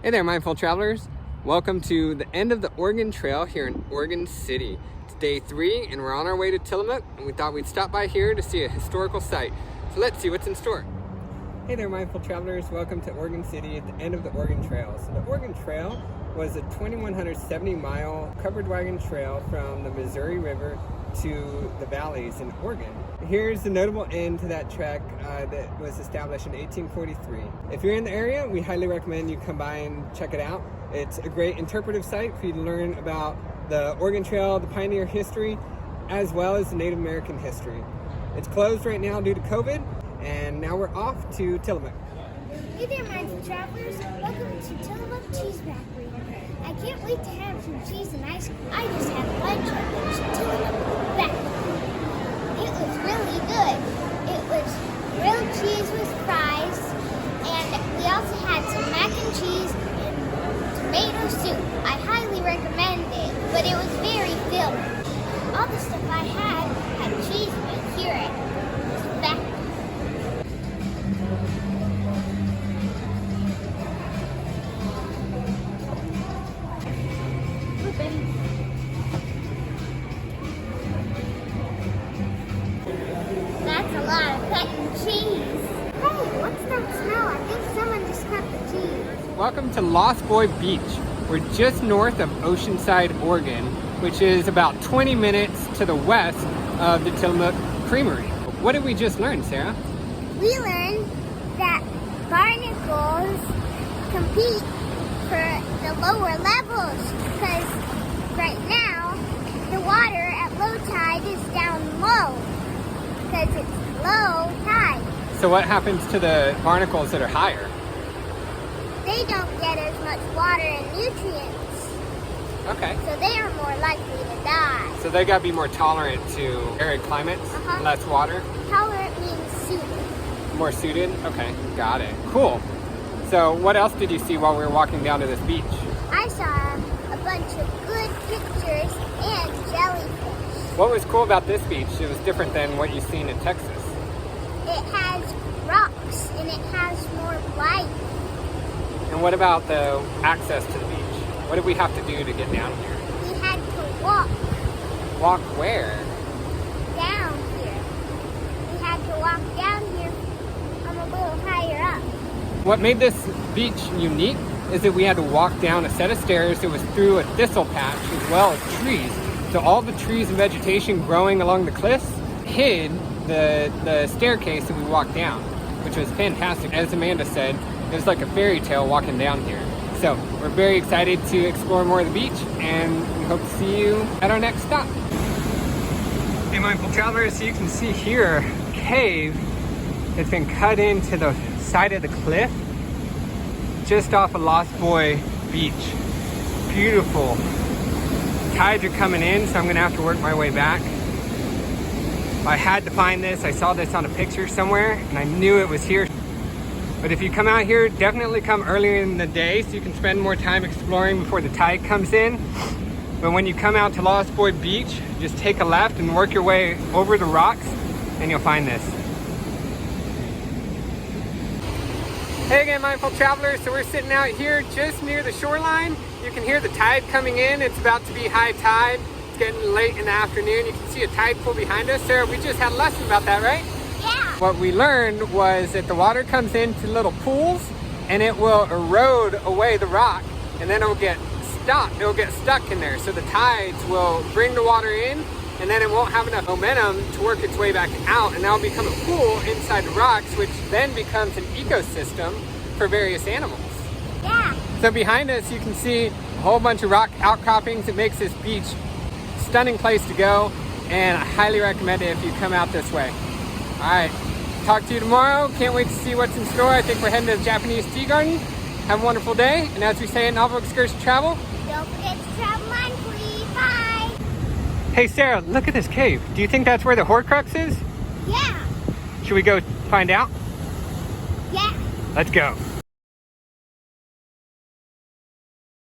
Hey there, mindful travelers. Welcome to the end of the Oregon Trail here in Oregon City. It's day 3 and we're on our way to Tillamook, and we thought we'd stop by here to see a historical site. So let's see what's in store. Hey there, mindful travelers. Welcome to Oregon City at the end of the Oregon Trail. So the Oregon Trail was a 2,170-mile covered wagon trail from the Missouri River to the valleys in Oregon. Here's the notable end to that trek that was established in 1843. If you're in the area, we highly recommend you come by and check it out. It's a great interpretive site for you to learn about the Oregon Trail, the pioneer history, as well as the Native American history. It's closed right now due to COVID, and now we're off to Tillamook. Hey there, mindful travelers. Welcome to Tillamook Cheese Factory. I can't wait to have some cheese and ice cream. I just had lunch at Tillamook Factory. It was really good. It was grilled cheese with fries, and we also had some mac and cheese and tomato soup. I highly recommend it, but it was very filling. All the stuff I had cheese right here at the factory. That's a lot of cutting cheese. Hey, what's that smell? I think someone just cut the cheese. Welcome to Lost Boy Beach. We're just north of Oceanside, Oregon, which is about 20 minutes to the west of the Tillamook Creamery. What did we just learn, Sarah? We learned that barnacles compete for the lower levels because right now the water at low tide is down low because it's low tide. So what happens to the barnacles that are higher? They don't get as much water and nutrients, Okay. so they are more likely to die. So they gotta be more tolerant to arid climates, less water. Tolerant means suited. More suited? Okay, got it. Cool. So what else did you see while we were walking down to this beach? I saw a bunch of good pictures and jellyfish. What was cool about this beach? It was different than what you've seen in Texas. It has rocks and it has more light. And what about the access to the beach? What did we have to do to get down here? We had to walk Walk where? down here. We had to walk down here a little higher up. What made this beach unique is that we had to walk down a set of stairs that was through a thistle patch as well as trees. So all the trees and vegetation growing along the cliffs hid the staircase that we walked down, which was fantastic. As Amanda said, it was like a fairy tale walking down here. So we're very excited to explore more of the beach, and we hope to see you at our next stop. Hey, mindful travelers, so you can see here a cave that's been cut into the side of the cliff just off of Lost Boy Beach. Beautiful. Tides are coming in, so I'm gonna have to work my way back. I had to find this. I saw this on a picture somewhere and I knew it was here. But if you come out here, definitely come earlier in the day so you can spend more time exploring before the tide comes in. But when you come out to Lost Boy Beach, just take a left and work your way over the rocks and you'll find this. Hey again, mindful travelers. So we're sitting out here just near the shoreline. You can hear the tide coming in. It's about to be high tide. It's getting late in the afternoon. You can see a tide pool behind us. Sarah, we just had a lesson about that, right? Yeah. What we learned was that the water comes into little pools and it will erode away the rock, and then it will get stuck in there. So the tides will bring the water in, and then it won't have enough momentum to work its way back out, and that'll become a pool inside the rocks, which then becomes an ecosystem for various animals. Yeah. So behind us you can see a whole bunch of rock outcroppings. It makes this beach a stunning place to go, and I highly recommend it if you come out this way. All right, talk to you tomorrow. Can't wait to see what's in store. I think we're heading to the Japanese tea garden. Have a wonderful day, and as we say in Novel Excursion Travel, Don't forget to travel mindfully. Bye. hey Sarah, look at this cave. Do you think that's where the Horcrux is? Yeah. Should we go find out? Yeah. Let's go.